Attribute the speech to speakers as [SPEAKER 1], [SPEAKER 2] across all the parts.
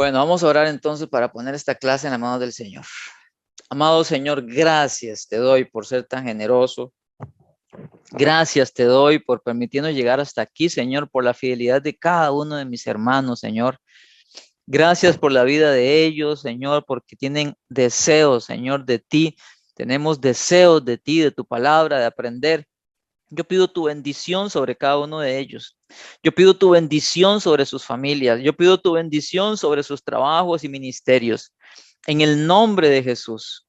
[SPEAKER 1] Bueno, vamos a orar entonces para poner esta clase en las manos del Señor. Amado Señor, gracias te doy por ser tan generoso. Gracias te doy por permitirnos llegar hasta aquí, Señor, por la fidelidad de cada uno de mis hermanos, Señor. Gracias por la vida de ellos, Señor, porque tienen deseos, Señor, de ti. Tenemos deseos de ti, de tu palabra, de aprender. Yo pido tu bendición sobre cada uno de ellos. Yo pido tu bendición sobre sus familias. Yo pido tu bendición sobre sus trabajos y ministerios. En el nombre de Jesús.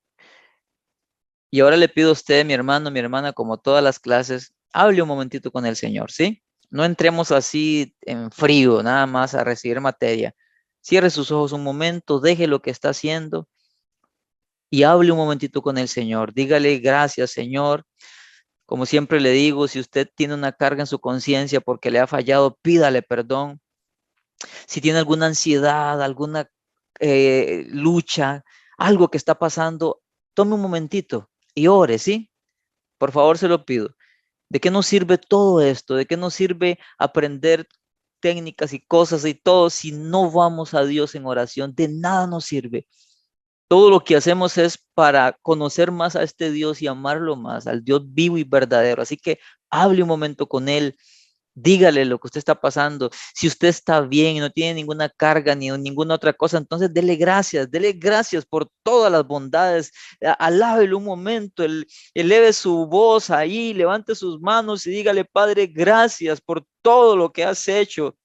[SPEAKER 1] Y ahora le pido a usted, mi hermano, mi hermana, como todas las clases, hable un momentito con el Señor, ¿sí? No entremos así en frío, nada más a recibir materia. Cierre sus ojos un momento, deje lo que está haciendo y hable un momentito con el Señor. Dígale gracias, Señor. Como siempre le digo, si usted tiene una carga en su conciencia porque le ha fallado, pídale perdón. Si tiene alguna ansiedad, alguna lucha, algo que está pasando, tome un momentito y ore, ¿sí? Por favor, se lo pido. ¿De qué nos sirve todo esto? ¿De qué nos sirve aprender técnicas y cosas y todo si no vamos a Dios en oración? De nada nos sirve. Todo lo que hacemos es para conocer más a este Dios y amarlo más, al Dios vivo y verdadero. Así que hable un momento con Él, dígale lo que usted está pasando. Si usted está bien y no tiene ninguna carga ni ninguna otra cosa, entonces dele gracias por todas las bondades. Alábelo un momento, eleve su voz ahí, levante sus manos y dígale, Padre, gracias por todo lo que has hecho.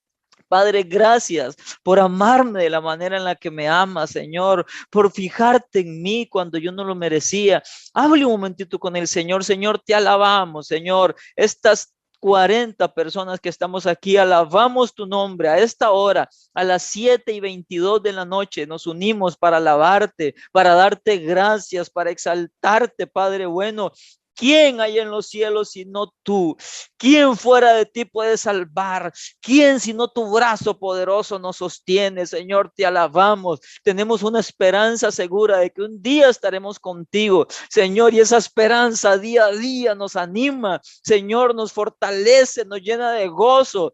[SPEAKER 1] Padre, gracias por amarme de la manera en la que me amas, Señor, por fijarte en mí cuando yo no lo merecía. Hable un momentito con el Señor. Señor, te alabamos, Señor. Estas 40 personas que estamos aquí, alabamos tu nombre a esta hora, a las 7:22 de la noche, nos unimos para alabarte, para darte gracias, para exaltarte, Padre bueno. ¿Quién hay en los cielos sino tú? ¿Quién fuera de ti puede salvar? ¿Quién sino tu brazo poderoso nos sostiene? Señor, te alabamos. Tenemos una esperanza segura de que un día estaremos contigo, Señor, y esa esperanza día a día nos anima, Señor, nos fortalece, nos llena de gozo.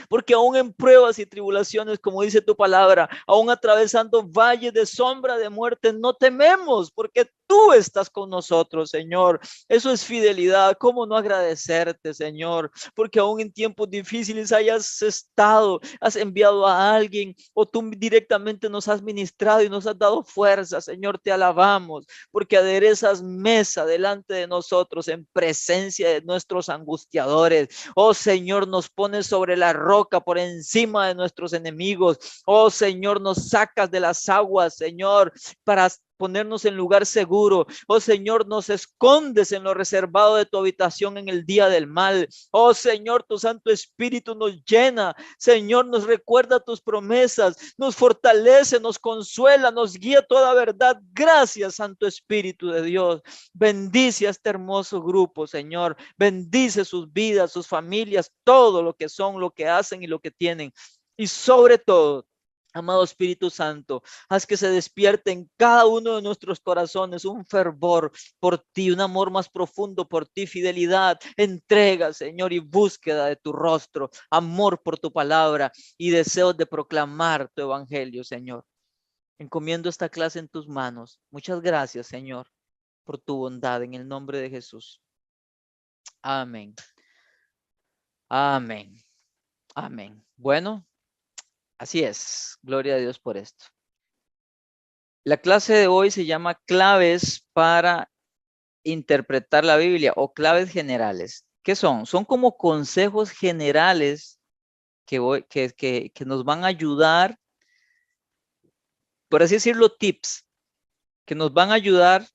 [SPEAKER 1] Porque aún en pruebas y tribulaciones, como dice tu palabra, aún atravesando valles de sombra de muerte, no tememos, porque tú estás con nosotros, Señor. Eso es fidelidad. ¿Cómo no agradecerte, Señor? Porque aún en tiempos difíciles hayas estado, has enviado a alguien o tú directamente nos has ministrado y nos has dado fuerza, Señor. Te alabamos porque aderezas mesa delante de nosotros en presencia de nuestros angustiadores. Oh Señor, nos pones sobre la roca por encima de nuestros enemigos. Oh Señor, nos sacas de las aguas, Señor, para ponernos en lugar seguro. Oh Señor, nos escondes en lo reservado de tu habitación en el día del mal. Oh Señor, tu Santo Espíritu nos llena. Señor, nos recuerda tus promesas, nos fortalece, nos consuela, nos guía toda verdad. Gracias, Santo Espíritu de Dios. Bendice a este hermoso grupo, Señor. Bendice sus vidas, sus familias, todo lo que son, lo que hacen y lo que tienen. Y sobre todo, amado Espíritu Santo, haz que se despierte en cada uno de nuestros corazones un fervor por ti, un amor más profundo por ti, fidelidad, entrega, Señor, y búsqueda de tu rostro, amor por tu palabra y deseos de proclamar tu evangelio, Señor. Encomiendo esta clase en tus manos. Muchas gracias, Señor, por tu bondad en el nombre de Jesús. Amén. Amén. Amén. Bueno, así es. Gloria a Dios por esto. La clase de hoy se llama claves para interpretar la Biblia o claves generales. ¿Qué son? Son como consejos generales que nos van a ayudar, por así decirlo, tips, que nos van a ayudar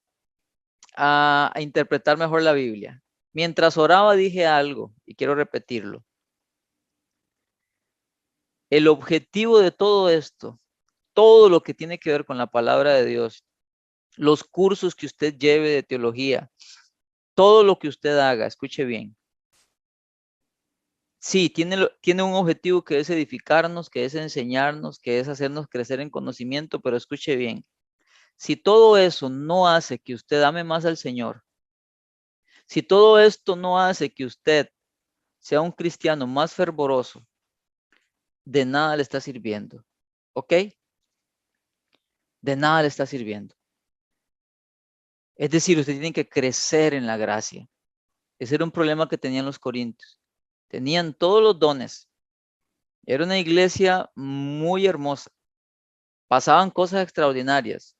[SPEAKER 1] a interpretar mejor la Biblia. Mientras oraba dije algo y quiero repetirlo. El objetivo de todo esto, todo lo que tiene que ver con la palabra de Dios, los cursos que usted lleve de teología, todo lo que usted haga, escuche bien. Sí, tiene un objetivo que es edificarnos, que es enseñarnos, que es hacernos crecer en conocimiento, pero escuche bien. Si todo eso no hace que usted ame más al Señor, si todo esto no hace que usted sea un cristiano más fervoroso, de nada le está sirviendo. ¿Ok? de nada le está sirviendo. Es decir, usted tiene que crecer en la gracia. Ese era un problema que tenían los corintios. Tenían todos los dones. Era una iglesia muy hermosa. Pasaban cosas extraordinarias,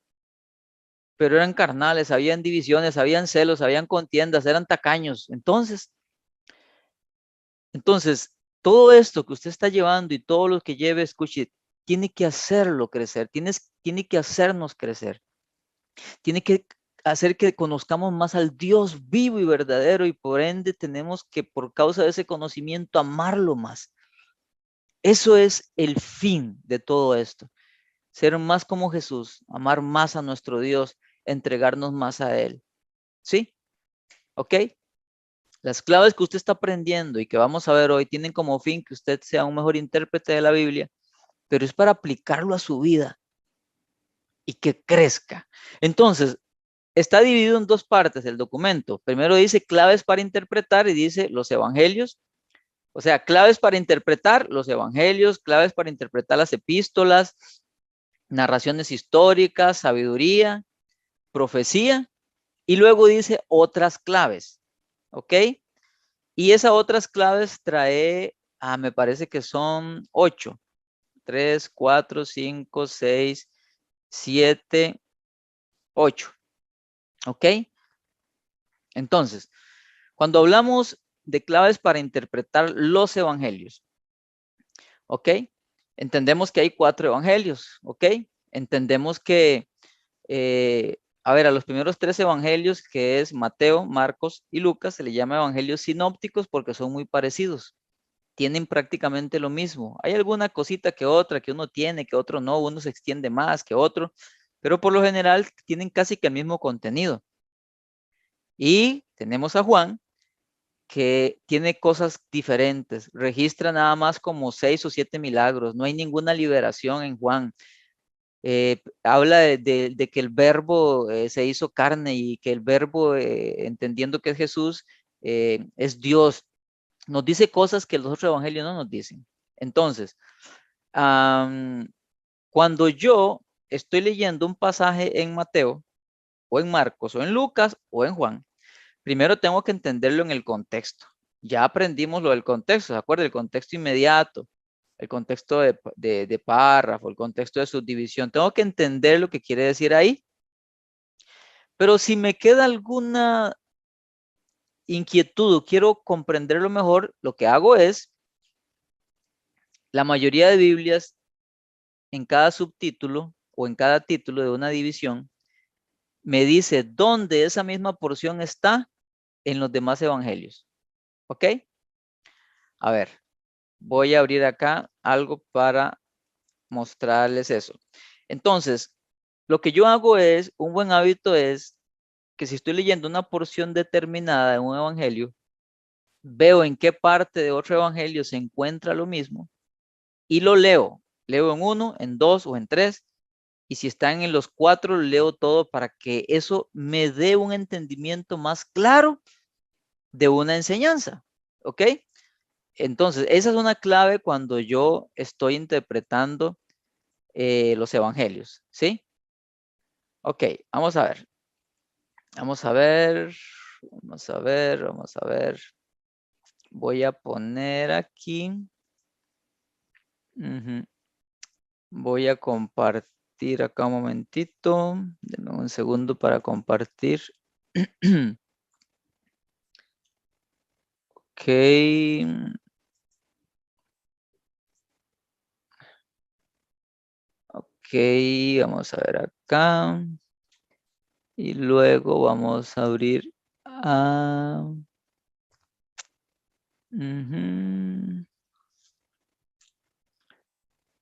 [SPEAKER 1] pero eran carnales, habían divisiones, habían celos, habían contiendas, eran tacaños. Entonces, todo esto que usted está llevando y todo lo que lleve, escuche, tiene que hacerlo crecer, tiene que hacernos crecer, tiene que hacer que conozcamos más al Dios vivo y verdadero y por ende tenemos que, por causa de ese conocimiento, amarlo más. Eso es el fin de todo esto. Ser más como Jesús, amar más a nuestro Dios, entregarnos más a Él. ¿Sí? ¿Ok? Las claves que usted está aprendiendo y que vamos a ver hoy tienen como fin que usted sea un mejor intérprete de la Biblia, pero es para aplicarlo a su vida y que crezca. Entonces, está dividido en dos partes el documento. Primero dice claves para interpretar y dice los evangelios. O sea, claves para interpretar los evangelios, claves para interpretar las epístolas, narraciones históricas, sabiduría, profecía. Y luego dice otras claves. ¿Ok? Y esas otras claves trae, me parece que son 8. 3, 4, 5, 6, 7, 8. ¿Ok? Entonces, cuando hablamos de claves para interpretar los evangelios, ¿ok? Entendemos que hay 4 evangelios, ¿ok? Entendemos que, a los primeros 3 evangelios, que es Mateo, Marcos y Lucas, se le llama evangelios sinópticos porque son muy parecidos. Tienen prácticamente lo mismo. Hay alguna cosita que otra que uno tiene, que otro no, uno se extiende más que otro, pero por lo general tienen casi que el mismo contenido. Y tenemos a Juan, que tiene cosas diferentes, registra nada más como 6 o 7 milagros, no hay ninguna liberación en Juan. Habla de que el verbo se hizo carne y que el verbo, entendiendo que es Jesús, es Dios. Nos dice cosas que los otros evangelios no nos dicen. Entonces, cuando yo estoy leyendo un pasaje en Mateo, o en Marcos, o en Lucas, o en Juan, primero tengo que entenderlo en el contexto. Ya aprendimos lo del contexto, ¿de acuerdo? El contexto inmediato, el contexto de párrafo, el contexto de subdivisión. Tengo que entender lo que quiere decir ahí. Pero si me queda alguna inquietud o quiero comprenderlo mejor, lo que hago es, la mayoría de Biblias en cada subtítulo o en cada título de una división, me dice dónde esa misma porción está en los demás evangelios. ¿Ok? A ver, voy a abrir acá algo para mostrarles eso. Entonces, lo que yo hago es, un buen hábito es que si estoy leyendo una porción determinada de un evangelio, veo en qué parte de otro evangelio se encuentra lo mismo y lo leo. Leo en 1, en 2 o en 3. Y si están en los 4, leo todo para que eso me dé un entendimiento más claro de una enseñanza. ¿Ok? Entonces, esa es una clave cuando yo estoy interpretando los evangelios. ¿Sí? Ok, vamos a ver. Vamos a ver. Vamos a ver. Vamos a ver. Voy a poner aquí. Voy a compartir acá un momentito. Denme un segundo para compartir. Ok. Ok, vamos a ver acá. Y luego vamos a abrir a...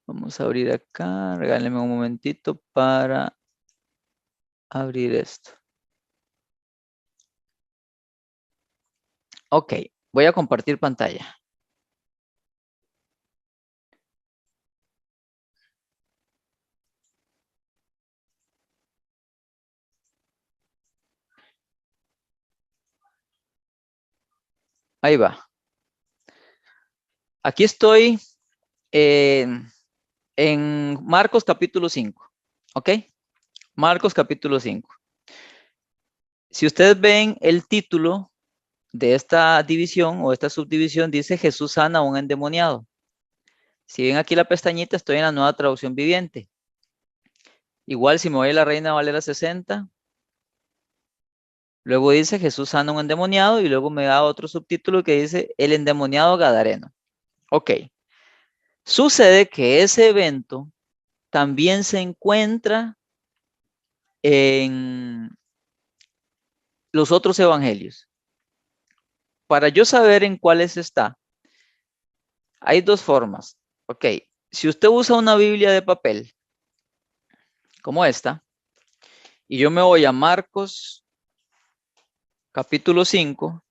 [SPEAKER 1] Vamos a abrir acá. Regálenme un momentito para abrir esto. Ok, voy a compartir pantalla. Ahí va. Aquí estoy en Marcos capítulo 5. ¿Ok? Marcos capítulo 5. Si ustedes ven el título de esta división o esta subdivisión, dice Jesús sana a un endemoniado. Si ven aquí la pestañita, estoy en la Nueva Traducción Viviente. Igual si me voy a la Reina Valera 60, luego dice Jesús sana a un endemoniado y luego me da otro subtítulo que dice el endemoniado gadareno. Ok. Sucede que ese evento también se encuentra en los otros evangelios. Para yo saber en cuáles está, hay dos formas. Ok, si usted usa una Biblia de papel, como esta, y yo me voy a Marcos capítulo 5,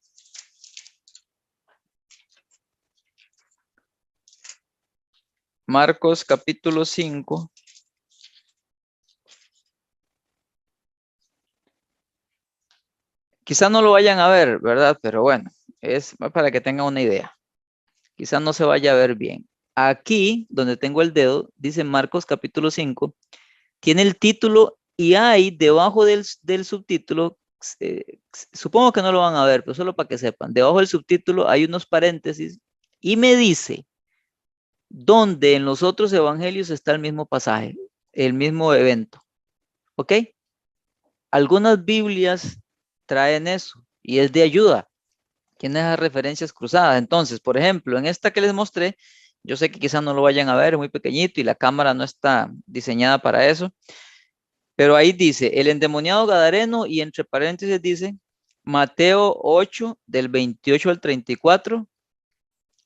[SPEAKER 1] Marcos capítulo 5, quizás no lo vayan a ver, ¿verdad? Pero bueno, es para que tengan una idea. Quizás no se vaya a ver bien. Aquí, donde tengo el dedo, dice Marcos capítulo 5, tiene el título y hay debajo del subtítulo, supongo que no lo van a ver, pero solo para que sepan, debajo del subtítulo hay unos paréntesis y me dice dónde en los otros evangelios está el mismo pasaje, el mismo evento. ¿Ok? Algunas Biblias traen eso y es de ayuda. Tiene esas referencias cruzadas. Entonces, por ejemplo, en esta que les mostré, yo sé que quizás no lo vayan a ver, es muy pequeñito y la cámara no está diseñada para eso, pero ahí dice el endemoniado gadareno y entre paréntesis dice Mateo 8 del 28 al 34,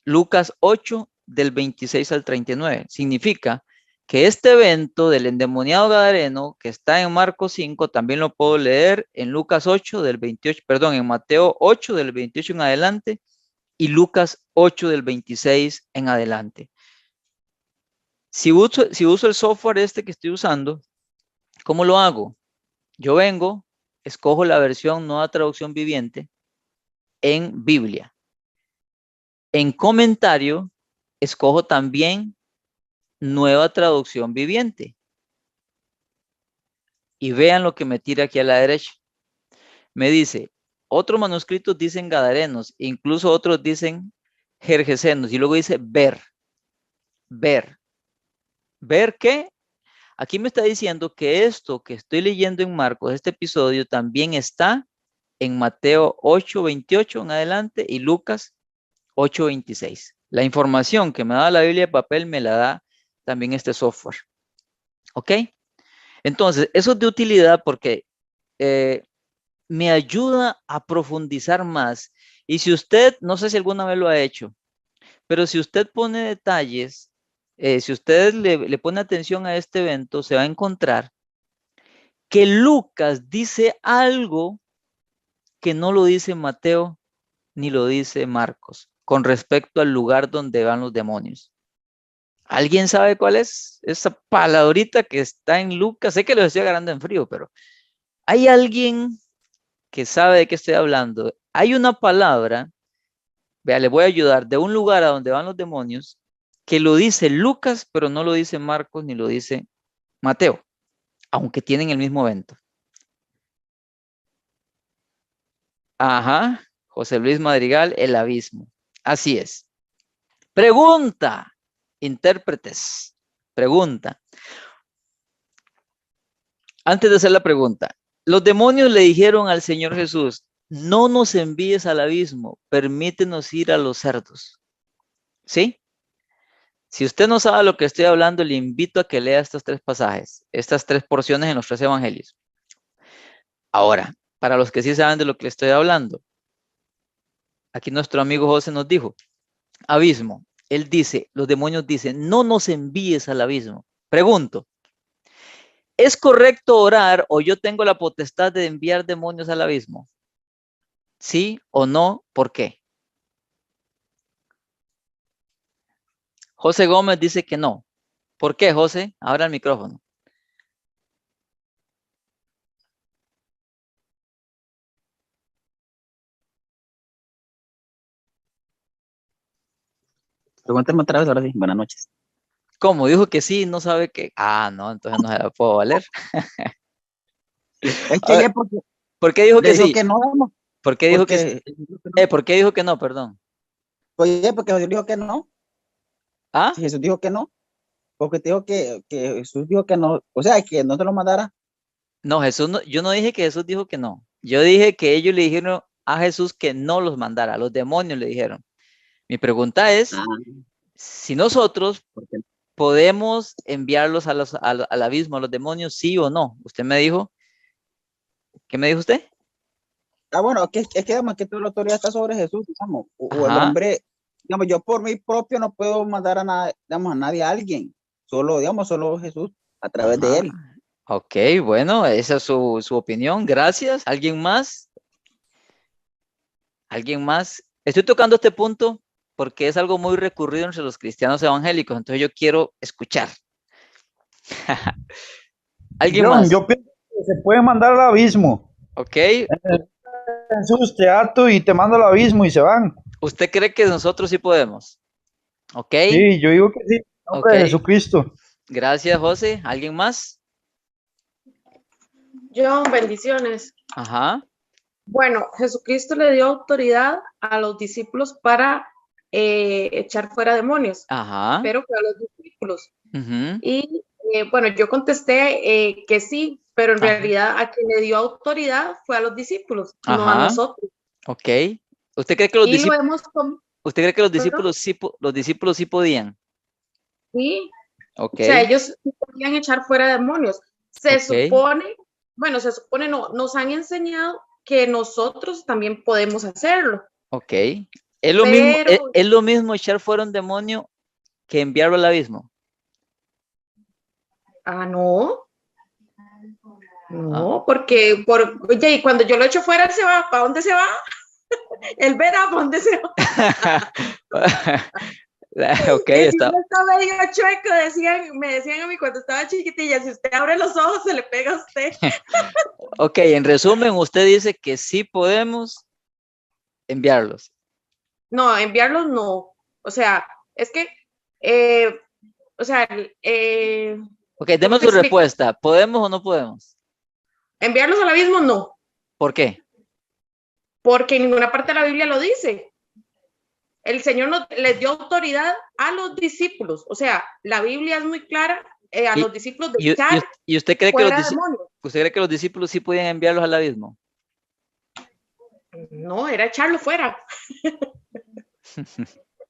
[SPEAKER 1] Lucas 8 del 26 al 39. Significa que este evento del endemoniado gadareno que está en Marcos 5 también lo puedo leer en Lucas 8 del 28, perdón, en Mateo 8 del 28 en adelante y Lucas 8 del 26 en adelante. Si uso el software este que estoy usando, ¿cómo lo hago? Yo vengo, escojo la versión Nueva Traducción Viviente en Biblia. En comentario, escojo también Nueva Traducción Viviente. Y vean lo que me tira aquí a la derecha. Me dice, otros manuscritos dicen gadarenos, incluso otros dicen gergesenos. Y luego dice ver. Ver. ¿Ver qué? Aquí me está diciendo que esto que estoy leyendo en Marcos, este episodio, también está en Mateo 8:28 en adelante y Lucas 8:26. La información que me da la Biblia de papel me la da también este software. ¿Ok? Entonces, eso es de utilidad porque me ayuda a profundizar más. Y si usted, no sé si alguna vez lo ha hecho, pero si usted pone detalles, si usted le pone atención a este evento, se va a encontrar que Lucas dice algo que no lo dice Mateo ni lo dice Marcos con respecto al lugar donde van los demonios. ¿Alguien sabe cuál es esa palabrita que está en Lucas? Sé que lo estoy agarrando en frío, pero ¿hay alguien que sabe de qué estoy hablando? Hay una palabra, vea, le voy a ayudar, de un lugar a donde van los demonios, que lo dice Lucas, pero no lo dice Marcos ni lo dice Mateo, aunque tienen el mismo evento. Ajá, José Luis Madrigal, El Abismo. Así es. Pregunta, intérpretes. Pregunta. Antes de hacer la pregunta, los demonios le dijeron al Señor Jesús, no nos envíes al abismo, permítenos ir a los cerdos. ¿Sí? Si usted no sabe lo que estoy hablando, le invito a que lea estos tres pasajes, estas tres porciones en los tres evangelios. Ahora, para los que sí saben de lo que le estoy hablando, aquí nuestro amigo José nos dijo, abismo. Él dice, los demonios dicen, no nos envíes al abismo. Pregunto, ¿es correcto orar o yo tengo la potestad de enviar demonios al abismo? ¿Sí o no? ¿Por qué? José Gómez dice que no. ¿Por qué, José? Ahora el micrófono.
[SPEAKER 2] Pregúntame otra vez, ahora sí. Buenas noches.
[SPEAKER 1] ¿Cómo? Dijo que sí, no sabe que. Ah, no, entonces no se la puedo valer.
[SPEAKER 2] Es
[SPEAKER 1] A
[SPEAKER 2] que
[SPEAKER 1] ver,
[SPEAKER 2] ella porque
[SPEAKER 1] ¿por qué dijo
[SPEAKER 2] le
[SPEAKER 1] que
[SPEAKER 2] dijo
[SPEAKER 1] sí?
[SPEAKER 2] que no, vamos,
[SPEAKER 1] ¿Por qué dijo que sí?
[SPEAKER 2] porque, no.
[SPEAKER 1] ¿Por qué dijo que no? Perdón.
[SPEAKER 2] Oye, porque Jesús dijo que no,
[SPEAKER 1] ¿Ah?
[SPEAKER 2] si Jesús dijo que no, porque te dijo que Jesús dijo que no, o sea, que no te lo mandara.
[SPEAKER 1] No, Jesús no, yo no dije que Jesús dijo que no. Yo dije que ellos le dijeron a Jesús que no los mandara, los demonios le dijeron. Mi pregunta es,
[SPEAKER 2] Ah,
[SPEAKER 1] si nosotros
[SPEAKER 2] porque,
[SPEAKER 1] podemos enviarlos al abismo, a los demonios, sí o no. Usted me dijo, ¿qué me dijo usted?
[SPEAKER 2] bueno, es que digamos que toda la autoridad está sobre Jesús, digamos, o el
[SPEAKER 1] Ajá.
[SPEAKER 2] hombre, digamos, yo por mí propio no puedo mandar a nada, digamos, a nadie, a alguien, solo, digamos, solo Jesús a través de
[SPEAKER 1] Ajá.
[SPEAKER 2] él.
[SPEAKER 1] Ok, bueno, esa es su opinión. Gracias. ¿Alguien más? ¿Alguien más? Estoy tocando este punto porque es algo muy recurrido entre los cristianos evangélicos, entonces yo quiero escuchar. ¿Alguien
[SPEAKER 3] John,
[SPEAKER 1] más?
[SPEAKER 3] yo pienso que se puede mandar al abismo.
[SPEAKER 1] Ok.
[SPEAKER 3] Jesús te ato y te manda al abismo y se van.
[SPEAKER 1] ¿Usted cree que nosotros sí podemos? Ok,
[SPEAKER 3] Sí, yo digo que sí, en
[SPEAKER 1] ok.
[SPEAKER 3] nombre de Jesucristo.
[SPEAKER 1] Gracias, José. ¿Alguien más?
[SPEAKER 4] John, bendiciones.
[SPEAKER 1] Ajá,
[SPEAKER 4] Bueno, Jesucristo le dio autoridad a los discípulos para echar fuera demonios,
[SPEAKER 1] ajá.
[SPEAKER 4] pero fue a los discípulos.
[SPEAKER 1] Ujú,
[SPEAKER 4] Y bueno, yo contesté que sí, pero en
[SPEAKER 1] ajá,
[SPEAKER 4] realidad a quien le dio autoridad fue a los discípulos, no a
[SPEAKER 1] ajá.
[SPEAKER 4] nosotros.
[SPEAKER 1] Ok. ¿Usted cree que los
[SPEAKER 4] Y lo
[SPEAKER 1] discípulos,
[SPEAKER 4] hemos
[SPEAKER 1] usted cree que los
[SPEAKER 4] perdón,
[SPEAKER 1] discípulos los discípulos sí podían?
[SPEAKER 4] sí,
[SPEAKER 1] Ok,
[SPEAKER 4] o sea, ellos sí podían echar fuera demonios. Se
[SPEAKER 1] ok,
[SPEAKER 4] supone, bueno, se supone no, nos han enseñado que nosotros también podemos hacerlo,
[SPEAKER 1] ok.
[SPEAKER 4] pero
[SPEAKER 1] es lo mismo echar fuera un demonio que enviarlo al abismo.
[SPEAKER 4] no,
[SPEAKER 1] Ah.
[SPEAKER 4] no, porque oye, y cuando yo lo echo fuera, él se va, ¿para dónde se va? Él verá para dónde se va.
[SPEAKER 1] Ok,
[SPEAKER 4] Y si
[SPEAKER 1] está.
[SPEAKER 4] uno está medio chueco, me decían a mí cuando estaba chiquitilla, si usted abre los ojos, se le pega a usted.
[SPEAKER 1] Ok, en resumen, usted dice que sí podemos enviarlos.
[SPEAKER 4] No, enviarlos no. O sea, es que, eh, o sea,
[SPEAKER 1] Ok,
[SPEAKER 4] ¿cómo
[SPEAKER 1] demos
[SPEAKER 4] te
[SPEAKER 1] su
[SPEAKER 4] explico?
[SPEAKER 1] respuesta. ¿Podemos o no podemos?
[SPEAKER 4] Enviarlos al abismo no,
[SPEAKER 1] ¿Por qué?
[SPEAKER 4] porque en ninguna parte de la Biblia lo dice. El Señor les dio autoridad a los discípulos. O sea, la Biblia es muy clara a
[SPEAKER 1] ¿Y,
[SPEAKER 4] los discípulos de echar
[SPEAKER 1] y usted cree que
[SPEAKER 4] fuera demonios.
[SPEAKER 1] usted cree que los discípulos sí podían enviarlos al abismo?
[SPEAKER 4] No, era echarlo fuera.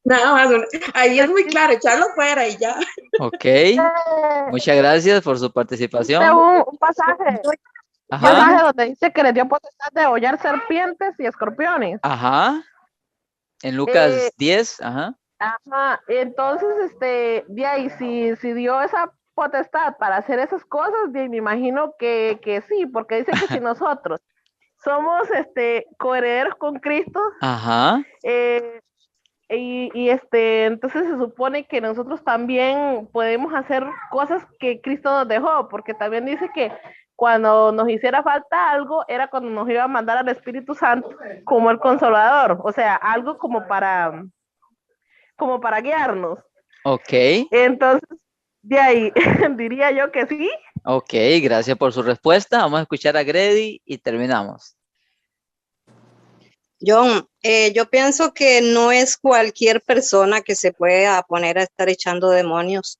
[SPEAKER 4] Nada más. Ahí es muy claro, echarlo fuera y ya.
[SPEAKER 1] Ok, muchas gracias por su participación.
[SPEAKER 5] Un pasaje
[SPEAKER 1] Ajá,
[SPEAKER 5] donde dice que le dio potestad de hollar serpientes y escorpiones.
[SPEAKER 1] ajá. En
[SPEAKER 5] Eh,
[SPEAKER 1] Lucas 10, ajá.
[SPEAKER 5] ajá, entonces, de ahí, si dio esa potestad para hacer esas cosas, me imagino que sí, porque dice que si nosotros somos coherederos con Cristo,
[SPEAKER 1] Ajá,
[SPEAKER 5] eh, entonces se supone que nosotros también podemos hacer cosas que Cristo nos dejó, porque también dice que cuando nos hiciera falta algo, era cuando nos iba a mandar al Espíritu Santo como el Consolador, o sea, algo como para guiarnos.
[SPEAKER 1] ok,
[SPEAKER 5] Entonces, de ahí diría yo que sí.
[SPEAKER 1] ok, gracias por su respuesta. Vamos a escuchar a Grady y terminamos.
[SPEAKER 6] John, yo pienso que no es cualquier persona que se pueda poner a estar echando demonios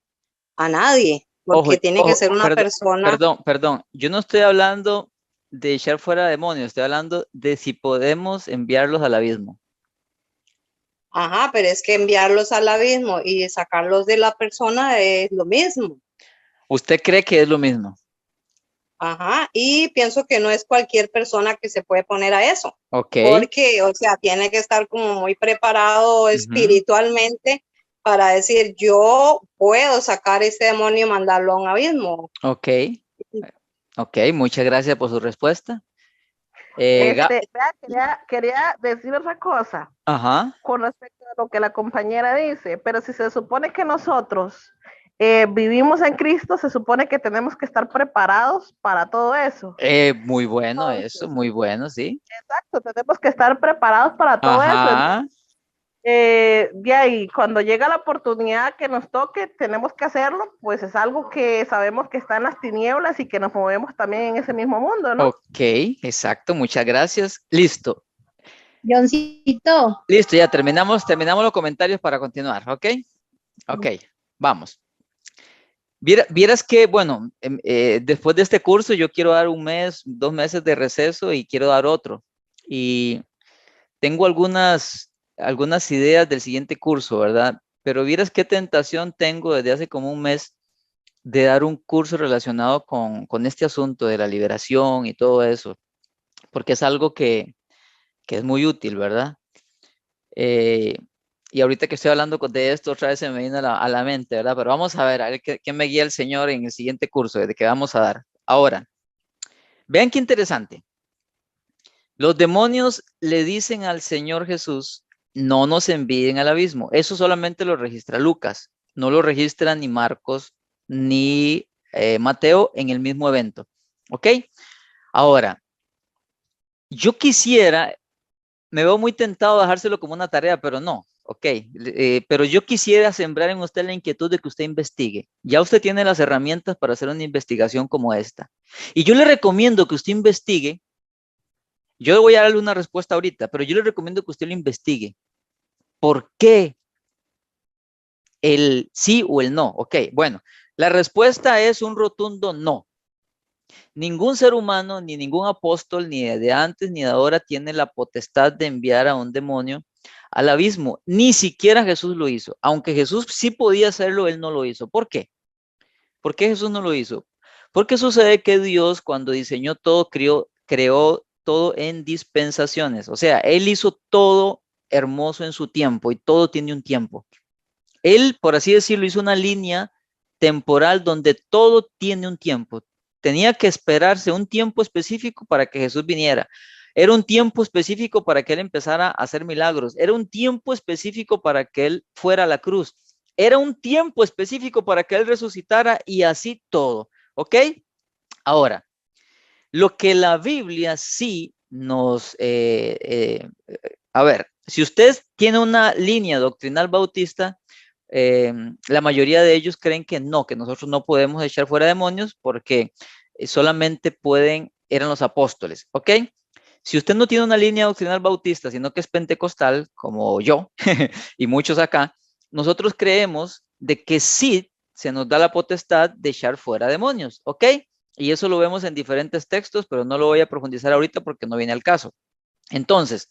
[SPEAKER 6] a nadie,
[SPEAKER 1] Ojo,
[SPEAKER 6] porque tiene que ser una persona.
[SPEAKER 1] perdón. Yo no estoy hablando de echar fuera demonios, estoy hablando de si podemos enviarlos al abismo.
[SPEAKER 6] Ajá, pero es que enviarlos al abismo y sacarlos de la persona es lo mismo.
[SPEAKER 1] ¿Usted cree que es lo mismo?
[SPEAKER 6] Ajá, y pienso que no es cualquier persona que se puede poner a eso.
[SPEAKER 1] Ok.
[SPEAKER 6] Porque, o sea, tiene que estar como muy preparado espiritualmente para decir, yo puedo sacar este demonio y mandarlo a un abismo.
[SPEAKER 1] Ok. Ok, muchas gracias por su respuesta.
[SPEAKER 5] Quería decir otra cosa
[SPEAKER 1] Ajá.
[SPEAKER 5] con respecto a lo que la compañera dice, pero si se supone que nosotros vivimos en Cristo, se supone que tenemos que estar preparados para todo eso.
[SPEAKER 1] Muy bueno
[SPEAKER 5] Entonces,
[SPEAKER 1] eso, muy bueno, sí.
[SPEAKER 5] exacto, tenemos que estar preparados para todo eso.
[SPEAKER 1] Ajá.
[SPEAKER 5] de ahí, cuando llega la oportunidad que nos toque, tenemos que hacerlo, pues es algo que sabemos que está en las tinieblas y que nos movemos también en ese mismo mundo, ¿no?
[SPEAKER 1] Ok, exacto, muchas gracias. Listo,
[SPEAKER 7] Johncito,
[SPEAKER 1] listo, ya terminamos los comentarios para continuar, ¿ok? Ok, vamos. Vieras que, bueno, después de este curso yo quiero dar 1 mes, 2 meses de receso y quiero dar otro. Y tengo algunas ideas del siguiente curso, ¿verdad? Pero vieras qué tentación tengo desde hace como 1 mes de dar un curso relacionado con este asunto de la liberación y todo eso, porque es algo que es muy útil, ¿verdad? Y ahorita que estoy hablando de esto, otra vez se me viene a la mente, ¿verdad? Pero vamos a ver qué me guía el Señor en el siguiente curso, de que vamos a dar. Ahora, vean qué interesante. Los demonios le dicen al Señor Jesús, no nos envíen al abismo. Eso solamente lo registra Lucas, no lo registra ni Marcos ni Mateo en el mismo evento. ¿Ok? Ahora, yo quisiera, me veo muy tentado a dejárselo como una tarea, pero no. Ok, pero yo quisiera sembrar en usted la inquietud de que usted investigue. Ya usted tiene las herramientas para hacer una investigación como esta. Y yo le recomiendo que usted investigue. Yo voy a darle una respuesta ahorita, pero yo le recomiendo que usted lo investigue. ¿Por qué el sí o el no? Ok, bueno, la respuesta es un rotundo no. Ningún ser humano, ni ningún apóstol, ni de antes ni de ahora tiene la potestad de enviar a un demonio al abismo. Ni siquiera Jesús lo hizo. Aunque Jesús sí podía hacerlo, él no lo hizo. ¿Por qué? ¿Por qué Jesús no lo hizo? Porque sucede que Dios, cuando diseñó todo, creó todo en dispensaciones. O sea, él hizo todo hermoso en su tiempo y todo tiene un tiempo. Él, por así decirlo, hizo una línea temporal donde todo tiene un tiempo. Tenía que esperarse un tiempo específico para que Jesús viniera. Era un tiempo específico para que él empezara a hacer milagros. Era un tiempo específico para que él fuera a la cruz. Era un tiempo específico para que él resucitara y así todo. ¿Ok? Ahora, lo que la Biblia sí nos... a ver, si usted tiene una línea doctrinal bautista, la mayoría de ellos creen que no, que nosotros no podemos echar fuera demonios porque solamente eran los apóstoles, ¿ok? Si usted no tiene una línea doctrinal bautista, sino que es pentecostal, como yo y muchos acá, nosotros creemos de que sí se nos da la potestad de echar fuera demonios, ¿ok? Y eso lo vemos en diferentes textos, pero no lo voy a profundizar ahorita porque no viene al caso. Entonces,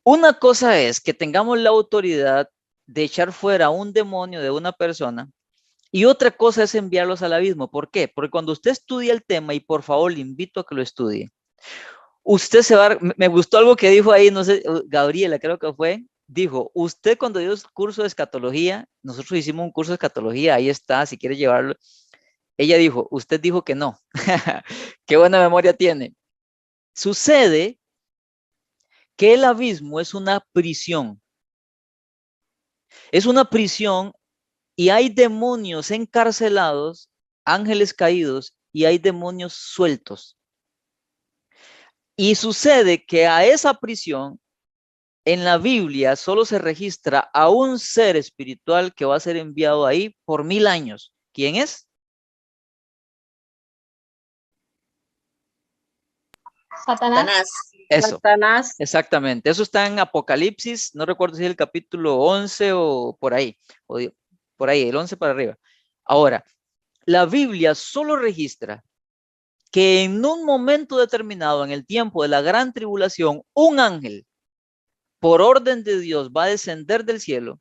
[SPEAKER 1] una cosa es que tengamos la autoridad de echar fuera un demonio de una persona y otra cosa es enviarlos al abismo. ¿Por qué? Porque cuando usted estudia el tema, y por favor le invito a que lo estudie, usted se va, me gustó algo que dijo ahí, no sé, Gabriela creo que fue, dijo, usted cuando dio el curso de escatología, nosotros hicimos un curso de escatología, ahí está, si quiere llevarlo, ella dijo, usted dijo que no, qué buena memoria tiene. Sucede que el abismo es una prisión y hay demonios encarcelados, ángeles caídos y hay demonios sueltos. Y sucede que a esa prisión en la Biblia solo se registra a un ser espiritual que va a ser enviado ahí por 1000 años. ¿Quién es?
[SPEAKER 7] Satanás.
[SPEAKER 1] Eso,
[SPEAKER 6] Satanás.
[SPEAKER 1] exactamente. Eso está en Apocalipsis, no recuerdo si es el capítulo 11 o por ahí, por ahí, el 11 para arriba. Ahora, la Biblia solo registra que en un momento determinado, en el tiempo de la gran tribulación, un ángel, por orden de Dios, va a descender del cielo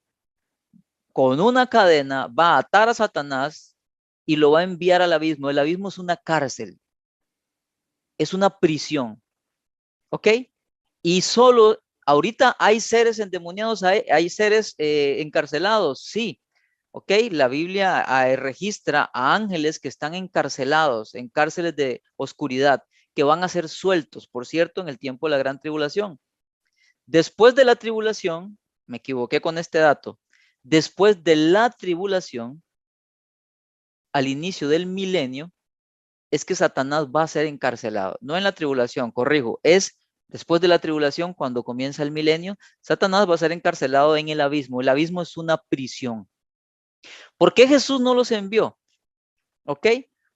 [SPEAKER 1] con una cadena, va a atar a Satanás y lo va a enviar al abismo. El abismo es una cárcel, es una prisión, ¿ok? Y solo, ahorita hay seres endemoniados, hay seres encarcelados, sí, ¿ok? La Biblia registra a ángeles que están encarcelados, en cárceles de oscuridad, que van a ser sueltos, por cierto, en el tiempo de la gran tribulación. Después de la tribulación, me equivoqué con este dato, después de la tribulación, al inicio del milenio, es que Satanás va a ser encarcelado. No en la tribulación, corrijo, es Después de la tribulación, cuando comienza el milenio, Satanás va a ser encarcelado en el abismo. El abismo es una prisión. ¿Por qué Jesús no los envió? ¿Ok?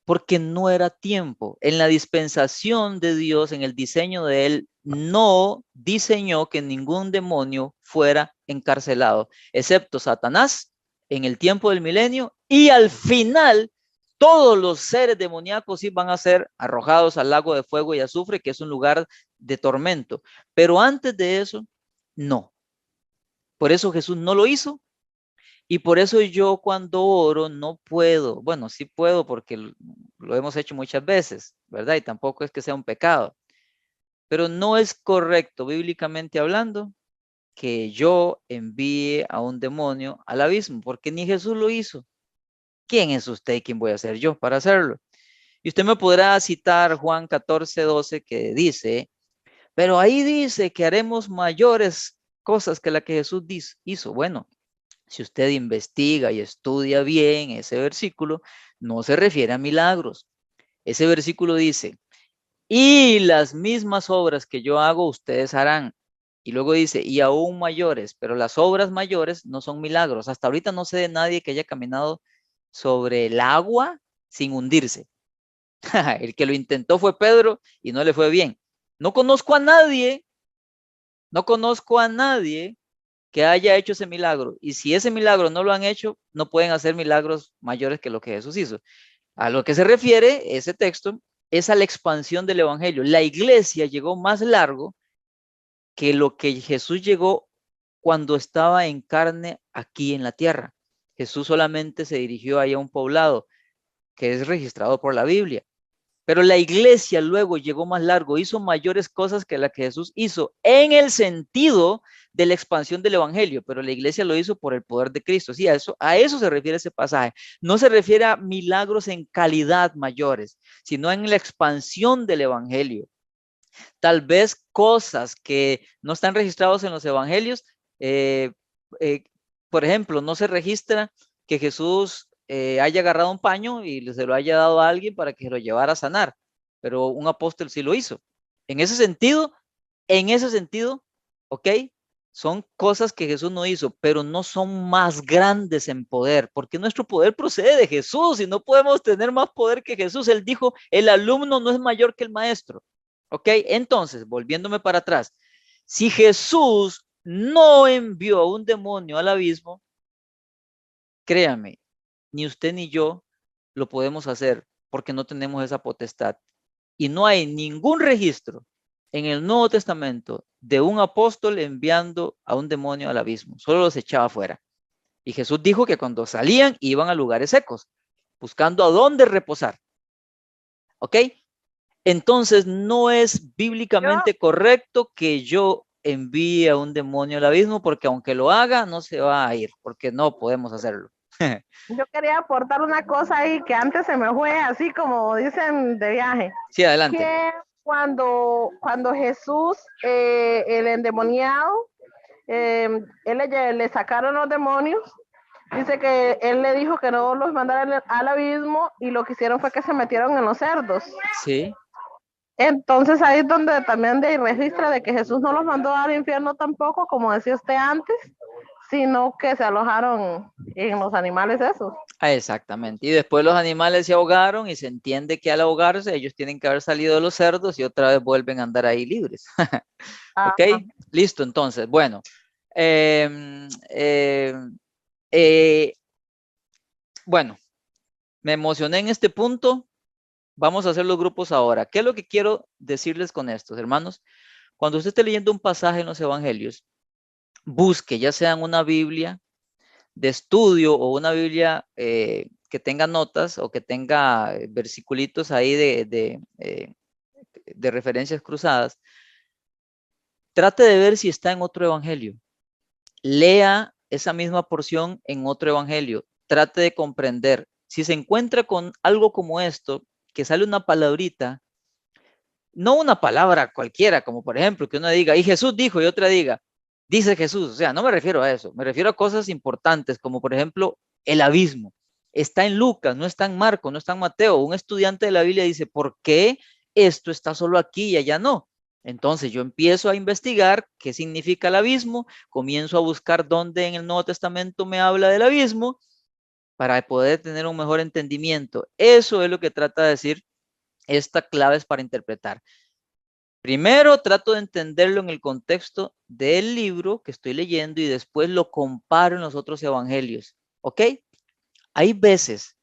[SPEAKER 1] Porque no era tiempo. En la dispensación de Dios, en el diseño de Él, no diseñó que ningún demonio fuera encarcelado, excepto Satanás en el tiempo del milenio, y al final todos los seres demoníacos sí van a ser arrojados al lago de fuego y azufre, que es un lugar de tormento. Pero antes de eso, no. Por eso Jesús no lo hizo. Y por eso yo cuando oro no puedo, bueno, sí puedo porque lo hemos hecho muchas veces, ¿verdad? Y tampoco es que sea un pecado, pero no es correcto bíblicamente hablando que yo envíe a un demonio al abismo, porque ni Jesús lo hizo. ¿Quién es usted y quién voy a ser yo para hacerlo? Y usted me podrá citar Juan 14:12 que dice, pero ahí dice que haremos mayores cosas que la que Jesús hizo. Bueno, si usted investiga y estudia bien ese versículo, no se refiere a milagros. Ese versículo dice, y las mismas obras que yo hago, ustedes harán. Y luego dice, y aún mayores, pero las obras mayores no son milagros. Hasta ahorita no sé de nadie que haya caminado sobre el agua sin hundirse. El que lo intentó fue Pedro y no le fue bien. No conozco a nadie que haya hecho ese milagro. Y si ese milagro no lo han hecho, no pueden hacer milagros mayores que lo que Jesús hizo. A lo que se refiere ese texto es a la expansión del evangelio. La iglesia llegó más largo que lo que Jesús llegó cuando estaba en carne aquí en la tierra. Jesús solamente se dirigió ahí a un poblado que es registrado por la Biblia. Pero la iglesia luego llegó más largo, hizo mayores cosas que la que Jesús hizo en el sentido de la expansión del evangelio, pero la iglesia lo hizo por el poder de Cristo. Sí, a eso se refiere ese pasaje. No se refiere a milagros en calidad mayores, sino en la expansión del evangelio. Tal vez cosas que no están registradas en los evangelios, por ejemplo, no se registra que Jesús haya agarrado un paño y se lo haya dado a alguien para que lo llevara a sanar, pero un apóstol sí lo hizo. En ese sentido, ¿ok? Son cosas que Jesús no hizo, pero no son más grandes en poder, porque nuestro poder procede de Jesús y no podemos tener más poder que Jesús. Él dijo, el alumno no es mayor que el maestro. ¿Ok? Entonces, volviéndome para atrás, si Jesús no envió a un demonio al abismo, créame, ni usted ni yo lo podemos hacer porque no tenemos esa potestad. Y no hay ningún registro en el Nuevo Testamento de un apóstol enviando a un demonio al abismo. Solo los echaba afuera. Y Jesús dijo que cuando salían iban a lugares secos, buscando a dónde reposar. ¿Ok? Entonces no es bíblicamente correcto que yo envíe a un demonio al abismo, porque aunque lo haga, no se va a ir, porque no podemos hacerlo.
[SPEAKER 5] Yo quería aportar una cosa ahí que antes se me fue, así como dicen de viaje.
[SPEAKER 1] Sí, adelante.
[SPEAKER 5] Que cuando Jesús, el endemoniado, él le sacaron los demonios, dice que él le dijo que no los mandara al abismo y lo que hicieron fue que se metieron en los cerdos.
[SPEAKER 1] Sí.
[SPEAKER 5] Entonces ahí es donde también registra de que Jesús no los mandó al infierno tampoco, como decía usted antes, sino que se alojaron en los animales esos.
[SPEAKER 1] Exactamente. Y después los animales se ahogaron y se entiende que al ahogarse ellos tienen que haber salido de los cerdos y otra vez vuelven a andar ahí libres. ¿Ok? Listo, entonces, bueno. Bueno, me emocioné en este punto. Vamos a hacer los grupos ahora. ¿Qué es lo que quiero decirles con estos, hermanos? Cuando usted esté leyendo un pasaje en los evangelios, busque, ya sea en una Biblia de estudio o una Biblia que tenga notas o que tenga versiculitos ahí de referencias cruzadas. Trate de ver si está en otro evangelio. Lea esa misma porción en otro evangelio. Trate de comprender. Si se encuentra con algo como esto, que sale una palabrita, no una palabra cualquiera, como por ejemplo que uno diga, y Jesús dijo, y otra diga, dice Jesús. O sea, no me refiero a eso, me refiero a cosas importantes, como por ejemplo, el abismo. Está en Lucas, no está en Marcos, no está en Mateo. Un estudiante de la Biblia dice, ¿por qué esto está solo aquí y allá no? Entonces yo empiezo a investigar qué significa el abismo, comienzo a buscar dónde en el Nuevo Testamento me habla del abismo para poder tener un mejor entendimiento. Eso es lo que trata de decir esta claves para interpretar. Primero trato de entenderlo en el contexto del libro que estoy leyendo y después lo comparo en los otros evangelios. ¿Ok? Hay veces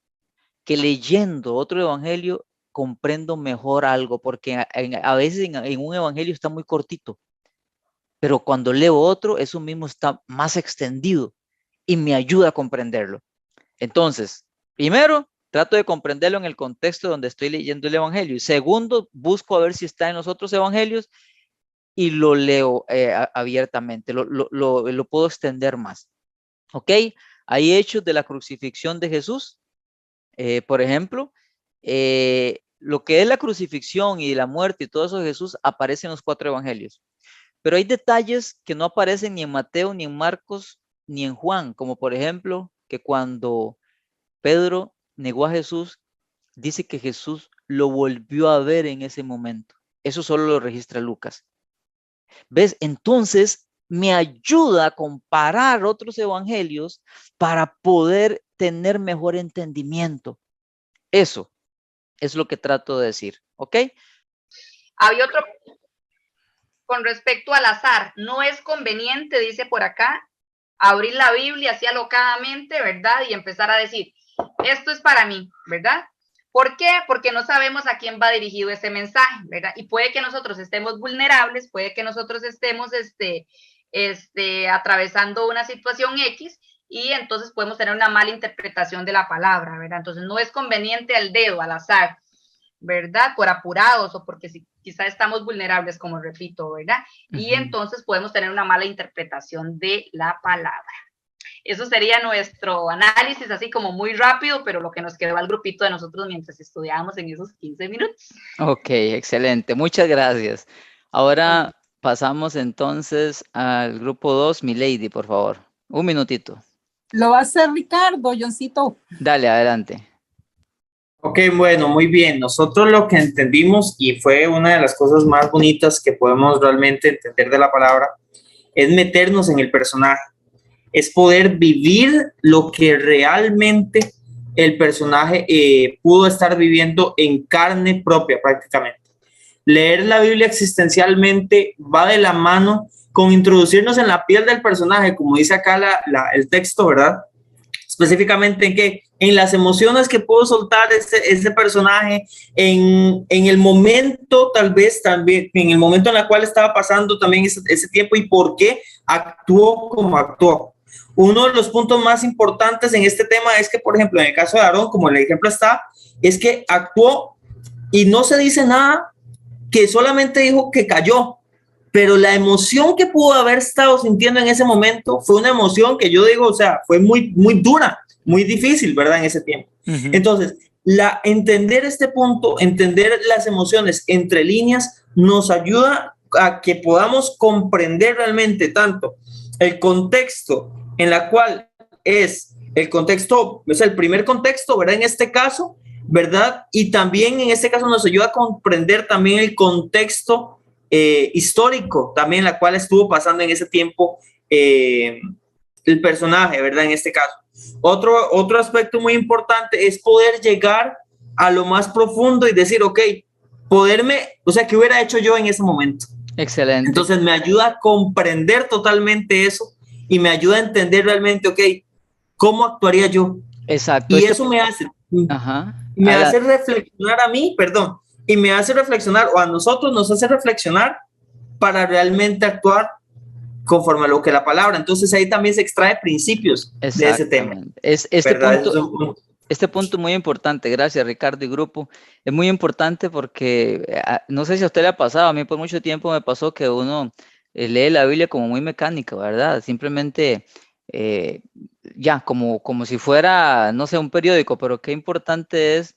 [SPEAKER 1] que leyendo otro evangelio comprendo mejor algo, porque a veces en un evangelio está muy cortito, pero cuando leo otro, eso mismo está más extendido y me ayuda a comprenderlo. Entonces, primero, trato de comprenderlo en el contexto donde estoy leyendo el evangelio. Y segundo, busco a ver si está en los otros evangelios y lo leo abiertamente, lo puedo extender más. ¿Ok? Hay hechos de la crucifixión de Jesús. Por ejemplo, lo que es la crucifixión y la muerte y todo eso de Jesús aparece en los 4 evangelios. Pero hay detalles que no aparecen ni en Mateo, ni en Marcos, ni en Juan, como por ejemplo, que cuando Pedro negó a Jesús, dice que Jesús lo volvió a ver en ese momento. Eso solo lo registra Lucas. ¿Ves? Entonces me ayuda a comparar otros evangelios para poder tener mejor entendimiento. Eso es lo que trato de decir, ¿ok?
[SPEAKER 8] Había otro con respecto al azar. No es conveniente, dice por acá, abrir la Biblia así alocadamente, ¿verdad? Y empezar a decir, esto es para mí, ¿verdad? ¿Por qué? Porque no sabemos a quién va dirigido ese mensaje, ¿verdad? Y puede que nosotros estemos vulnerables, puede que nosotros estemos atravesando una situación X y entonces podemos tener una mala interpretación de la palabra, ¿verdad? Entonces no es conveniente al dedo, al azar, ¿verdad? Por apurados o porque si, quizá estamos vulnerables, como repito, ¿verdad? Y entonces podemos tener una mala interpretación de la palabra. Eso sería nuestro análisis, así como muy rápido, pero lo que nos quedó al grupito de nosotros mientras estudiábamos en esos 15 minutos.
[SPEAKER 1] Ok, excelente. Muchas gracias. Ahora pasamos entonces al grupo 2. Milady, por favor. Un minutito.
[SPEAKER 9] Lo va a hacer Ricardo, Johncito.
[SPEAKER 1] Dale, adelante.
[SPEAKER 3] Ok, bueno, muy bien. Nosotros lo que entendimos, y fue una de las cosas más bonitas que podemos realmente entender de la palabra, es meternos en el personaje. Es poder vivir lo que realmente el personaje pudo estar viviendo en carne propia prácticamente. Leer la Biblia existencialmente va de la mano con introducirnos en la piel del personaje, como dice acá el texto, ¿verdad? Específicamente en que en las emociones que pudo soltar ese personaje, en el momento, tal vez también, en el momento en el cual estaba pasando también ese tiempo y por qué actuó como actuó. Uno de los puntos más importantes en este tema es que, por ejemplo, en el caso de Aarón, como el ejemplo está, es que actuó y no se dice nada, que solamente dijo que cayó, pero la emoción que pudo haber estado sintiendo en ese momento fue una emoción que yo digo, o sea, fue muy, muy dura, muy difícil, ¿verdad? En ese tiempo. Entonces, entender este punto, entender las emociones entre líneas, nos ayuda a que podamos comprender realmente tanto el contexto en la cual es el contexto, es el primer contexto, ¿verdad? En este caso, ¿verdad? Y también en este caso nos ayuda a comprender también el contexto histórico, también la cual estuvo pasando en ese tiempo el personaje, ¿verdad? En este caso. Otro aspecto muy importante es poder llegar a lo más profundo y decir, ok, o sea, ¿qué hubiera hecho yo en ese momento?
[SPEAKER 1] Excelente.
[SPEAKER 3] Entonces me ayuda a comprender totalmente eso y me ayuda a entender realmente, ok, ¿cómo actuaría yo?
[SPEAKER 1] Exacto.
[SPEAKER 3] Y eso me hace, me hace reflexionar a mí, perdón, y me hace reflexionar, o a nosotros nos hace reflexionar para realmente actuar conforme a lo que la palabra. Entonces ahí también se extrae principios de ese tema.
[SPEAKER 1] Este punto muy importante, gracias Ricardo y grupo, es muy importante porque no sé si a usted le ha pasado, a mí por mucho tiempo me pasó que uno lee la Biblia como muy mecánica, ¿verdad? Simplemente ya, como si fuera, no sé, un periódico, pero qué importante es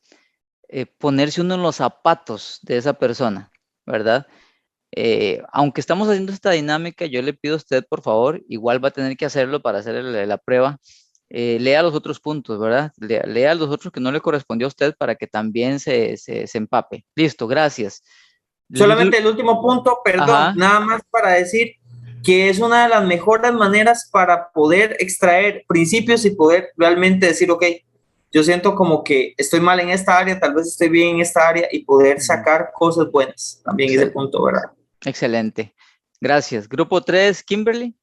[SPEAKER 1] ponerse uno en los zapatos de esa persona, ¿verdad? Aunque estamos haciendo esta dinámica, yo le pido a usted, por favor, igual va a tener que hacerlo para hacer la prueba, lea los otros puntos, ¿verdad? Lea los otros que no le correspondió a usted para que también se empape. Listo, gracias.
[SPEAKER 3] Solamente el último punto, perdón,
[SPEAKER 1] Ajá.
[SPEAKER 3] nada más para decir que es una de las mejores maneras para poder extraer principios y poder realmente decir, ok, yo siento como que estoy mal en esta área, tal vez estoy bien en esta área y poder sacar cosas buenas. También ese punto, ¿verdad?
[SPEAKER 1] Excelente. Gracias. Grupo 3, Kimberly.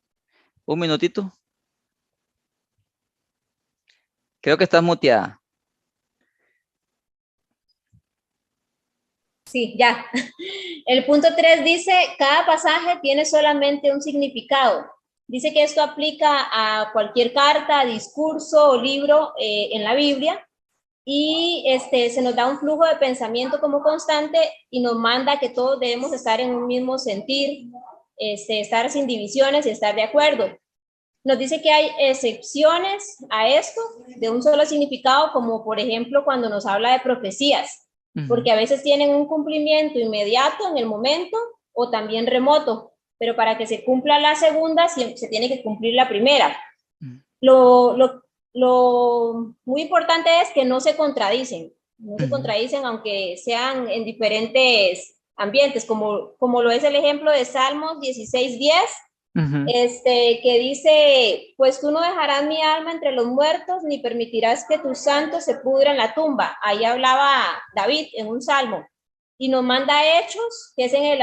[SPEAKER 1] Un minutito. Creo que estás muteada.
[SPEAKER 7] Sí, ya. El punto 3 dice, cada pasaje tiene solamente un significado. Dice que esto aplica a cualquier carta, discurso o libro en la Biblia y se nos da un flujo de pensamiento como constante y nos manda que todos debemos estar en un mismo sentir, estar sin divisiones y estar de acuerdo. Nos dice que hay excepciones a esto de un solo significado, como por ejemplo cuando nos habla de profecías, porque a veces tienen un cumplimiento inmediato en el momento o también remoto, pero para que se cumpla la segunda se tiene que cumplir la primera. Lo muy importante es que no se contradicen, aunque sean en diferentes ambientes, como lo es el ejemplo de Salmos 16:10, que dice, pues tú no dejarás mi alma entre los muertos, ni permitirás que tus santos se pudran en la tumba. Ahí hablaba David en un salmo, y nos manda Hechos, que es en el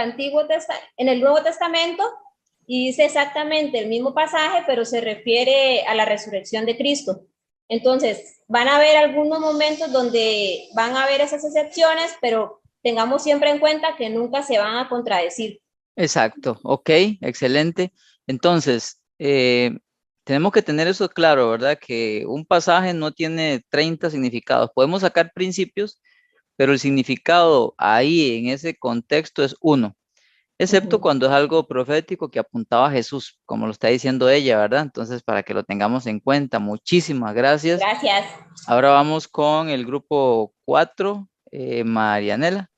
[SPEAKER 7] Nuevo Testamento, y dice exactamente el mismo pasaje, pero se refiere a la resurrección de Cristo. Entonces, van a haber algunos momentos donde van a haber esas excepciones, pero tengamos siempre en cuenta que nunca se van a contradecir.
[SPEAKER 1] Exacto, ok, excelente. Entonces, tenemos que tener eso claro, ¿verdad? Que un pasaje no tiene 30 significados. Podemos sacar principios, pero el significado ahí en ese contexto es uno, excepto cuando es algo profético que apuntaba a Jesús, como lo está diciendo ella, ¿verdad? Entonces, para que lo tengamos en cuenta, muchísimas gracias.
[SPEAKER 7] Gracias.
[SPEAKER 1] Ahora vamos con el grupo 4, Marianela.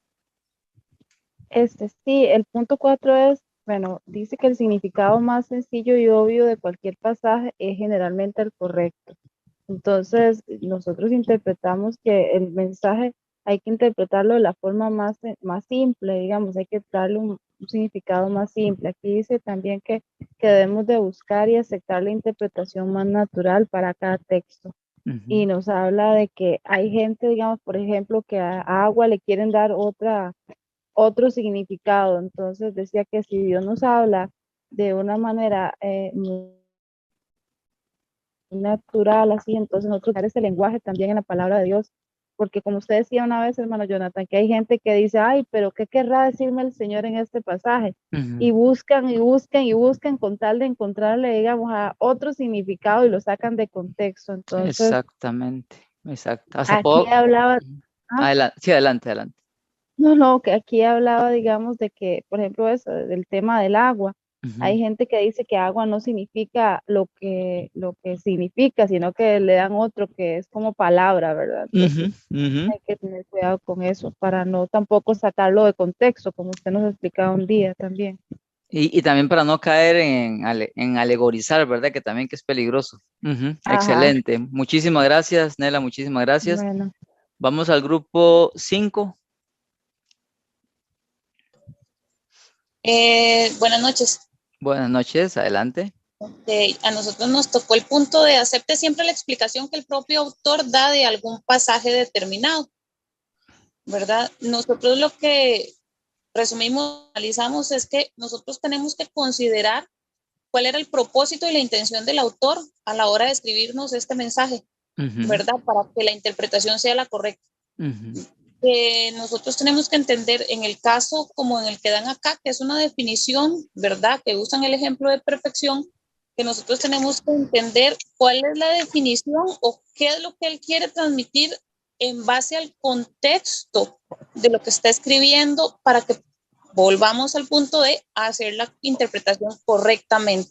[SPEAKER 10] Sí, el punto 4 es, bueno, dice que el significado más sencillo y obvio de cualquier pasaje es generalmente el correcto. Entonces, nosotros interpretamos que el mensaje hay que interpretarlo de la forma más simple, digamos, hay que darle un significado más simple. Aquí dice también que debemos de buscar y aceptar la interpretación más natural para cada texto. Y nos habla de que hay gente, digamos, por ejemplo, que a agua le quieren dar otro significado. Entonces decía que si Dios nos habla de una manera muy natural, así, entonces nosotros usar ese lenguaje también en la palabra de Dios, porque como usted decía una vez, hermano Jonathan, que hay gente que dice, ay, pero ¿qué querrá decirme el Señor en este pasaje? Y buscan y buscan y buscan con tal de encontrarle, digamos, a otro significado y lo sacan de contexto. Entonces,
[SPEAKER 1] exactamente, exacto.
[SPEAKER 10] aquí hablaba...
[SPEAKER 1] Adelante, sí, adelante.
[SPEAKER 10] No, que aquí hablaba, digamos, de que, por ejemplo, eso, del tema del agua. Hay gente que dice que agua no significa lo que significa, sino que le dan otro que es como palabra, ¿verdad? Entonces, hay que tener cuidado con eso para no tampoco sacarlo de contexto, como usted nos explicaba un día también.
[SPEAKER 1] Y también para no caer en alegorizar, ¿verdad? Que también que es peligroso. Excelente. Muchísimas gracias, Nela, muchísimas gracias.
[SPEAKER 10] Bueno.
[SPEAKER 1] Vamos al grupo 5.
[SPEAKER 11] Buenas noches.
[SPEAKER 1] Buenas noches, adelante.
[SPEAKER 11] A nosotros nos tocó el punto de acepte siempre la explicación que el propio autor da de algún pasaje determinado, ¿verdad? Nosotros lo que resumimos, analizamos es que nosotros tenemos que considerar cuál era el propósito y la intención del autor a la hora de escribirnos este mensaje, ¿verdad? Para que la interpretación sea la correcta. Nosotros tenemos que entender en el caso como en el que dan acá, que es una definición, ¿verdad? Que usan el ejemplo de perfección, que nosotros tenemos que entender cuál es la definición o qué es lo que él quiere transmitir en base al contexto de lo que está escribiendo para que volvamos al punto de hacer la interpretación correctamente.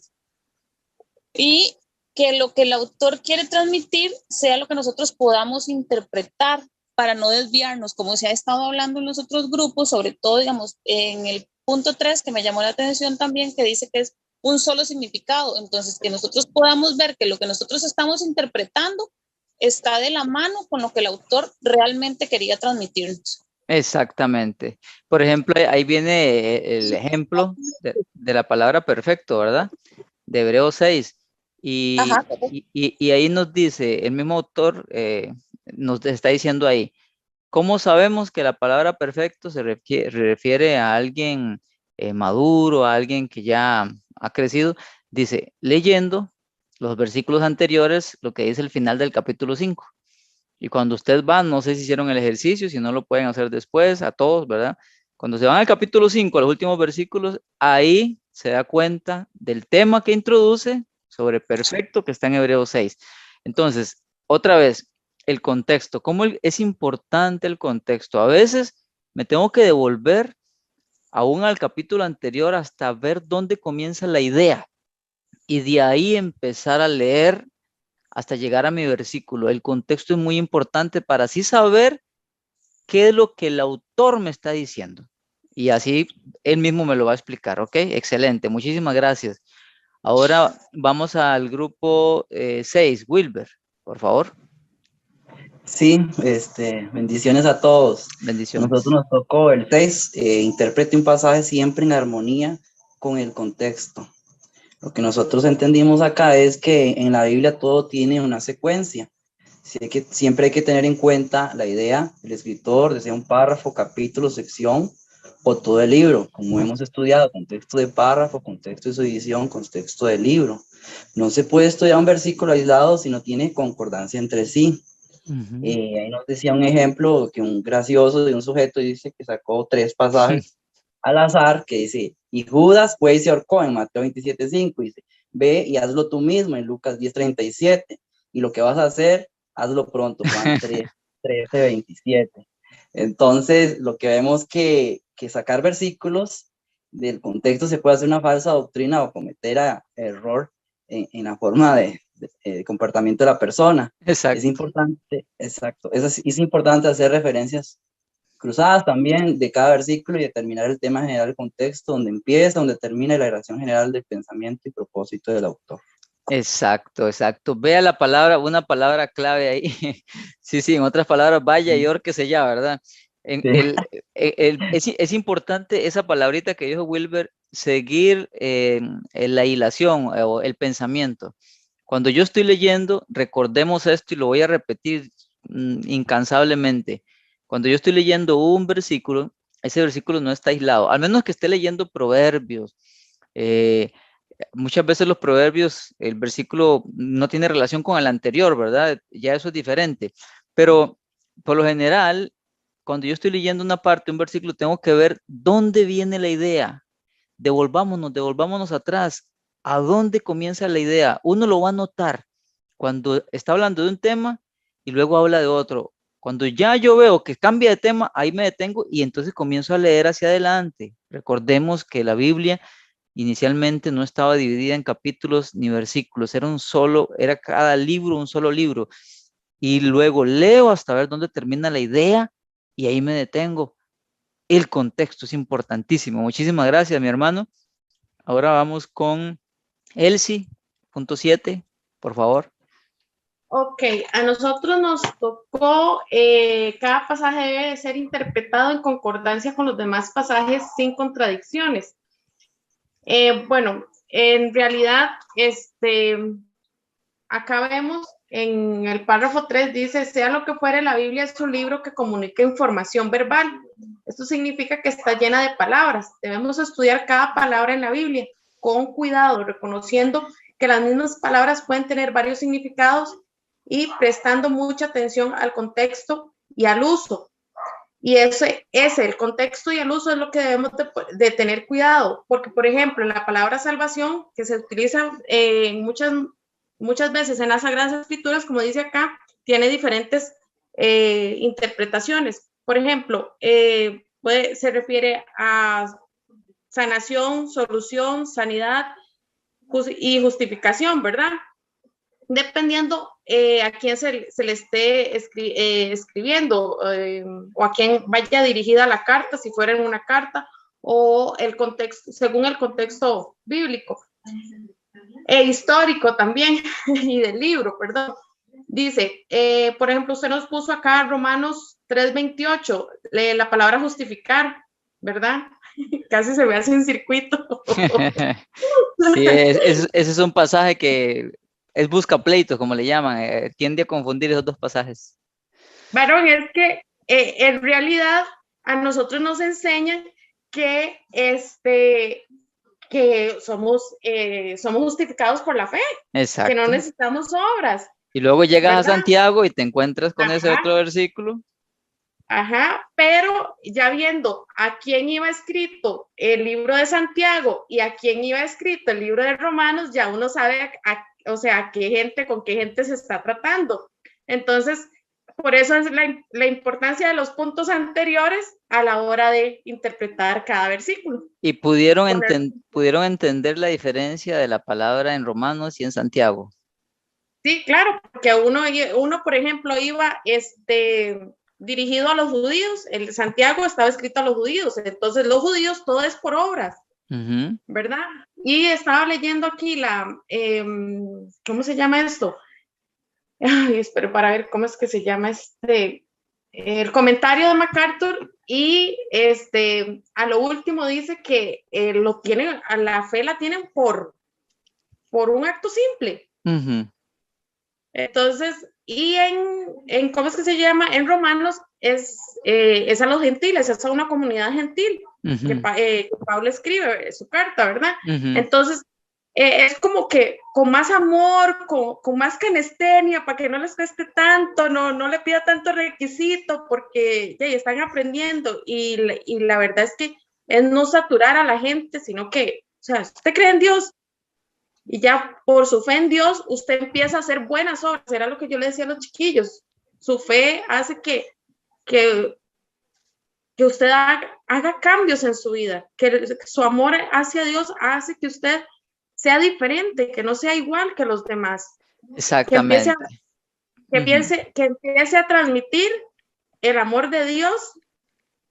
[SPEAKER 11] Y que lo que el autor quiere transmitir sea lo que nosotros podamos interpretar para no desviarnos, como se ha estado hablando en los otros grupos, sobre todo, digamos, en el punto 3, que me llamó la atención también, que dice que es un solo significado. Entonces, que nosotros podamos ver que lo que nosotros estamos interpretando está de la mano con lo que el autor realmente quería transmitirnos.
[SPEAKER 1] Exactamente. Por ejemplo, ahí viene el ejemplo de la palabra perfecto, ¿verdad? De Hebreos 6.
[SPEAKER 11] Ajá.
[SPEAKER 1] Y ahí nos dice, el mismo autor nos está diciendo ahí, ¿cómo sabemos que la palabra perfecto se refiere a alguien maduro, a alguien que ya ha crecido? Dice, leyendo los versículos anteriores, lo que dice el final del capítulo 5. Y cuando usted va, no sé si hicieron el ejercicio, si no lo pueden hacer después, a todos, ¿verdad? Cuando se van al capítulo 5, a los últimos versículos, ahí se da cuenta del tema que introduce sobre perfecto que está en Hebreos 6. Entonces, otra vez, el contexto. ¿Cómo es importante el contexto? A veces me tengo que devolver aún al capítulo anterior hasta ver dónde comienza la idea y de ahí empezar a leer hasta llegar a mi versículo. El contexto es muy importante para así saber qué es lo que el autor me está diciendo. Y así él mismo me lo va a explicar, ¿ok? Excelente, muchísimas gracias. Ahora vamos al grupo 6, Wilber, por favor.
[SPEAKER 12] Sí, bendiciones a todos.
[SPEAKER 1] Bendiciones.
[SPEAKER 12] Nosotros nos tocó el 6, interprete un pasaje siempre en armonía con el contexto. Lo que nosotros entendimos acá es que en la Biblia todo tiene una secuencia. Siempre hay que tener en cuenta la idea del escritor, desde un párrafo, capítulo, sección o todo el libro, como hemos estudiado, contexto de párrafo, contexto de su edición, contexto del libro. No se puede estudiar un versículo aislado si no tiene concordancia entre sí. Ahí nos decía un ejemplo que un gracioso de un sujeto dice que sacó 3 pasajes al azar, que dice, y Judas fue y se ahorcó en Mateo 27:5, dice, ve y hazlo tú mismo en Lucas 10:37, y lo que vas a hacer, hazlo pronto, Juan 13:27. Entonces, lo que vemos que sacar versículos del contexto se puede hacer una falsa doctrina o cometer error en la forma de comportamiento de la persona.
[SPEAKER 1] Exacto.
[SPEAKER 12] Es importante, exacto, es importante hacer referencias cruzadas también de cada versículo y determinar el tema general del contexto, donde empieza, donde termina, y la relación general del pensamiento y propósito del autor.
[SPEAKER 1] Exacto, exacto. Vea la palabra, una palabra clave ahí. Sí, en otras palabras, vaya y órquese ya, ¿verdad? Es importante esa palabrita que dijo Wilber, seguir la hilación o el pensamiento. Cuando yo estoy leyendo, recordemos esto y lo voy a repetir incansablemente. Cuando yo estoy leyendo un versículo, ese versículo no está aislado, al menos que esté leyendo Proverbios. Muchas veces los proverbios, el versículo no tiene relación con el anterior, ¿verdad? Ya eso es diferente. Pero por lo general, cuando yo estoy leyendo una parte, un versículo, tengo que ver dónde viene la idea. Devolvámonos atrás. ¿A dónde comienza la idea? Uno lo va a notar cuando está hablando de un tema y luego habla de otro. Cuando ya yo veo que cambia de tema, ahí me detengo y entonces comienzo a leer hacia adelante. Recordemos que la Biblia inicialmente no estaba dividida en capítulos ni versículos, era cada libro un solo libro. Y luego leo hasta ver dónde termina la idea y ahí me detengo. El contexto es importantísimo. Muchísimas gracias, mi hermano. Ahora vamos con Elsie, punto 7, por favor.
[SPEAKER 4] Ok, a nosotros nos tocó, cada pasaje debe ser interpretado en concordancia con los demás pasajes sin contradicciones. Bueno, en realidad, acá vemos en el párrafo 3, dice, sea lo que fuere, la Biblia es un libro que comunica información verbal. Esto significa que está llena de palabras. Debemos estudiar cada palabra en la Biblia con cuidado, reconociendo que las mismas palabras pueden tener varios significados y prestando mucha atención al contexto y al uso. Y el contexto y el uso es lo que debemos de tener cuidado, porque, por ejemplo, la palabra salvación, que se utiliza muchas veces en las Sagradas Escrituras, como dice acá, tiene diferentes interpretaciones. Por ejemplo, se refiere a sanación, solución, sanidad y justificación, ¿verdad? Dependiendo a quién se le esté escribiendo o a quién vaya dirigida la carta, si fuera en una carta, o el contexto, según el contexto bíblico. Histórico también, y del libro, perdón. Dice, por ejemplo, usted nos puso acá Romanos 3:28, la palabra justificar, ¿verdad? Casi se me hace un circuito.
[SPEAKER 1] Sí, ese es un pasaje que es busca pleitos, como le llaman, tiende a confundir esos dos pasajes.
[SPEAKER 4] Varón, es que en realidad a nosotros nos enseñan que, que somos justificados por la fe,
[SPEAKER 1] Exacto.
[SPEAKER 4] que no necesitamos obras.
[SPEAKER 1] Y luego llegas
[SPEAKER 4] ¿verdad?
[SPEAKER 1] a Santiago y te encuentras con ese otro versículo.
[SPEAKER 4] Ajá, pero ya viendo a quién iba escrito el libro de Santiago y a quién iba escrito el libro de Romanos, ya uno sabe o sea, con qué gente se está tratando. Entonces, por eso es la importancia de los puntos anteriores a la hora de interpretar cada versículo.
[SPEAKER 1] Y pudieron entender la diferencia de la palabra en Romanos y en Santiago.
[SPEAKER 4] Sí, claro, porque uno por ejemplo, iba dirigido a los judíos, el Santiago estaba escrito a los judíos, entonces los judíos todo es por obras, ¿verdad? Y estaba leyendo aquí ¿cómo se llama esto? Ay, espero para ver cómo es que se llama el comentario de MacArthur, y a lo último dice que a la fe la tienen por un acto simple. Entonces, y ¿cómo es que se llama? En Romanos es a los gentiles, es a una comunidad gentil, que Pablo escribe su carta, ¿verdad? Entonces, es como que con más amor, con más canestenia, para que no les cueste tanto, no le pida tanto requisito, porque ya están aprendiendo, y la verdad es que es no saturar a la gente, sino que, o sea, usted cree en Dios, y ya por su fe en Dios, usted empieza a hacer buenas obras. Era lo que yo le decía a los chiquillos. Su fe hace que usted haga cambios en su vida, que su amor hacia Dios hace que usted sea diferente, que no sea igual que los demás.
[SPEAKER 1] Exactamente.
[SPEAKER 4] Que empiece a transmitir el amor de Dios,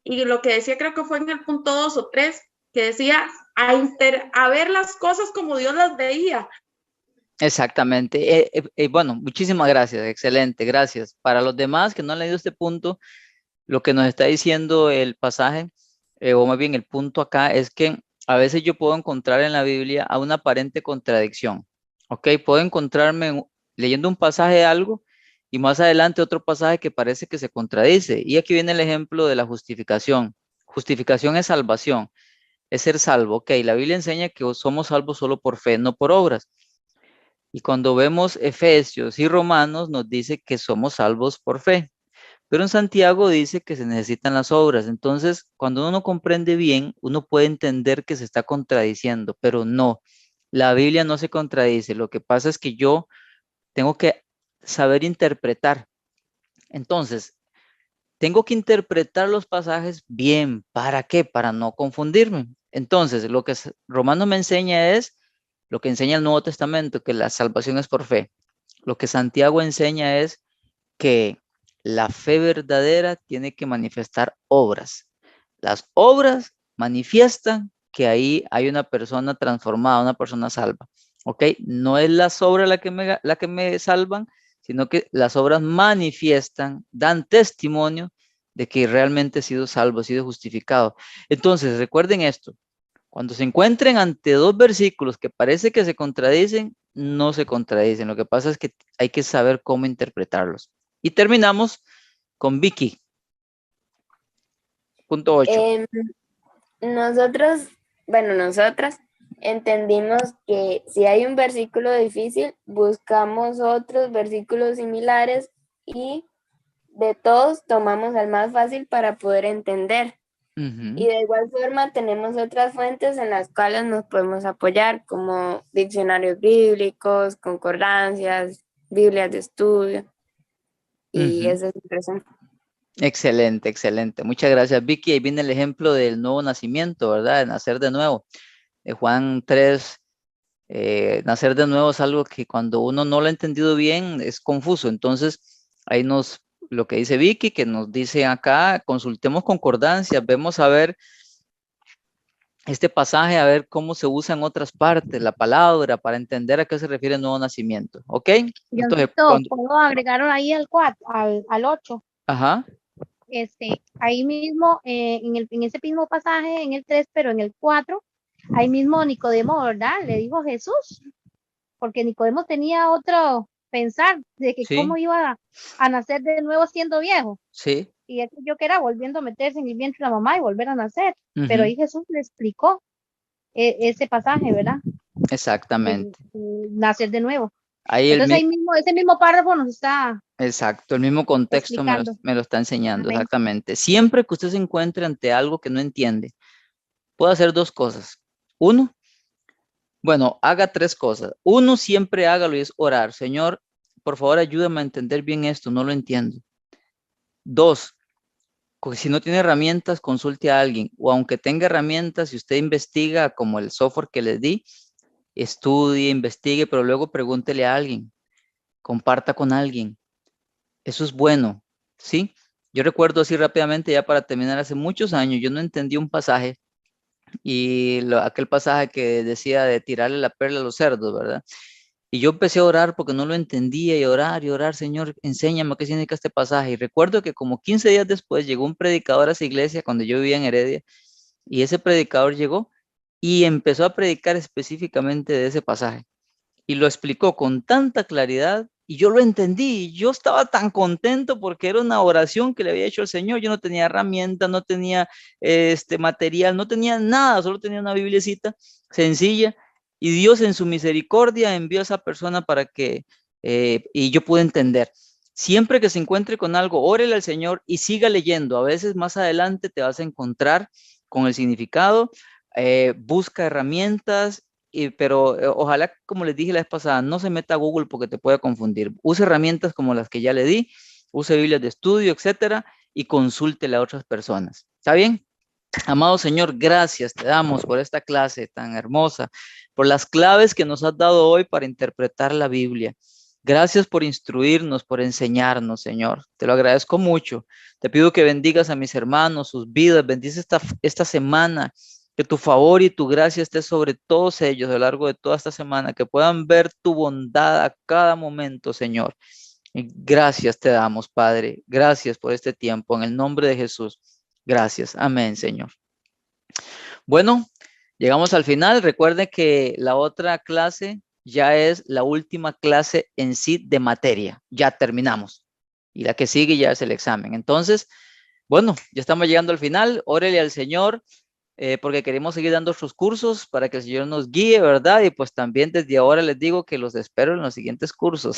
[SPEAKER 4] y lo que decía, creo que fue en el punto 2 o 3, que decía a ver las cosas como Dios las veía.
[SPEAKER 1] Exactamente. Bueno, muchísimas gracias, excelente, gracias. Para los demás que no han leído este punto, lo que nos está diciendo el pasaje, o más bien el punto acá, es que a veces yo puedo encontrar en la Biblia a una aparente contradicción, ¿ok? Puedo encontrarme leyendo un pasaje de algo y más adelante otro pasaje que parece que se contradice. Y aquí viene el ejemplo de la justificación. Justificación es salvación. Es ser salvo, ok, la Biblia enseña que somos salvos solo por fe, no por obras. Y cuando vemos Efesios y Romanos nos dice que somos salvos por fe, pero en Santiago dice que se necesitan las obras. Entonces, cuando uno no comprende bien, uno puede entender que se está contradiciendo, pero no, la Biblia no se contradice. Lo que pasa es que yo tengo que saber interpretar. Entonces, tengo que interpretar los pasajes bien. ¿Para qué? Para no confundirme. Entonces, lo que Romanos me enseña es lo que enseña el Nuevo Testamento, que la salvación es por fe. Lo que Santiago enseña es que la fe verdadera tiene que manifestar obras. Las obras manifiestan que ahí hay una persona transformada, una persona salva. ¿Ok? No es las obras la que me salvan, sino que las obras manifiestan, dan testimonio de que realmente he sido salvo, he sido justificado. Entonces, recuerden esto, cuando se encuentren ante dos versículos que parece que se contradicen, no se contradicen. Lo que pasa es que hay que saber cómo interpretarlos. Y terminamos con Vicky. Punto 8.
[SPEAKER 13] Nosotras entendimos que si hay un versículo difícil, buscamos otros versículos similares y de todos tomamos el más fácil para poder entender. Y de igual forma tenemos otras fuentes en las cuales nos podemos apoyar, como diccionarios bíblicos, concordancias, Biblias de estudio. Y eso es interesante.
[SPEAKER 1] Excelente, excelente. Muchas gracias, Vicky. Ahí viene el ejemplo del nuevo nacimiento, ¿verdad? De nacer de nuevo. Juan 3, nacer de nuevo es algo que cuando uno no lo ha entendido bien es confuso. Entonces, ahí lo que dice Vicky, que nos dice acá, consultemos concordancias, vemos a ver este pasaje a ver cómo se usa en otras partes, la palabra, para entender a qué se refiere el nuevo nacimiento. ¿Ok? Entonces,
[SPEAKER 14] ¿puedo agregar ahí al 4, al 8?
[SPEAKER 1] Ajá.
[SPEAKER 14] Ahí mismo, en ese mismo pasaje, en el 3, pero en el 4, ahí mismo Nicodemo, ¿verdad? Le dijo Jesús, porque Nicodemo tenía otro pensar de que cómo iba a nacer de nuevo siendo viejo.
[SPEAKER 1] Sí.
[SPEAKER 14] Y yo que era volviendo a meterse en el vientre de la mamá y volver a nacer. Pero ahí Jesús le explicó ese pasaje, ¿verdad?
[SPEAKER 1] Exactamente.
[SPEAKER 14] Nacer de nuevo.
[SPEAKER 1] Ahí
[SPEAKER 14] entonces ahí mismo, ese mismo párrafo nos está...
[SPEAKER 1] Exacto, el mismo contexto me lo está enseñando. Amén. Exactamente. Siempre que usted se encuentre ante algo que no entiende, puede hacer dos cosas. Uno, bueno, haga tres cosas. Uno, siempre hágalo y es orar. Señor, por favor, ayúdame a entender bien esto, no lo entiendo. Dos, si no tiene herramientas, consulte a alguien. O aunque tenga herramientas, si usted investiga como el software que les di, estudie, investigue, pero luego pregúntele a alguien. Comparta con alguien. Eso es bueno, ¿sí? Yo recuerdo así rápidamente, ya para terminar, hace muchos años, yo no entendí un pasaje, y aquel pasaje que decía de tirarle la perla a los cerdos, ¿verdad? Y yo empecé a orar porque no lo entendía, y orar, Señor, enséñame qué significa este pasaje. Y recuerdo que como 15 días después llegó un predicador a esa iglesia cuando yo vivía en Heredia, y ese predicador llegó y empezó a predicar específicamente de ese pasaje. Y lo explicó con tanta claridad, y yo lo entendí. Yo estaba tan contento porque era una oración que le había hecho al Señor. Yo no tenía herramientas, no tenía material, no tenía nada, solo tenía una biblicita sencilla. Y Dios en su misericordia envió a esa persona para que, y yo pude entender. Siempre que se encuentre con algo, órele al Señor y siga leyendo. A veces más adelante te vas a encontrar con el significado, busca herramientas, pero ojalá, como les dije la vez pasada, no se meta a Google porque te puede confundir. Use herramientas como las que ya le di, use Biblias de estudio, etcétera, y consúltele a otras personas. ¿Está bien? Amado Señor, gracias te damos por esta clase tan hermosa, por las claves que nos has dado hoy para interpretar la Biblia. Gracias por instruirnos, por enseñarnos, Señor. Te lo agradezco mucho. Te pido que bendigas a mis hermanos, sus vidas. Bendice esta semana. Que tu favor y tu gracia esté sobre todos ellos a lo largo de toda esta semana. Que puedan ver tu bondad a cada momento, Señor. Y gracias te damos, Padre. Gracias por este tiempo. En el nombre de Jesús. Gracias. Amén, Señor. Bueno, llegamos al final. Recuerden que la otra clase ya es la última clase en sí de materia. Ya terminamos. Y la que sigue ya es el examen. Entonces, bueno, ya estamos llegando al final. Órele al Señor, porque queremos seguir dando otros cursos para que el Señor nos guíe, ¿verdad? Y pues también desde ahora les digo que los espero en los siguientes cursos.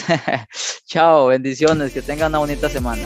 [SPEAKER 1] Chao, bendiciones, que tengan una bonita semana.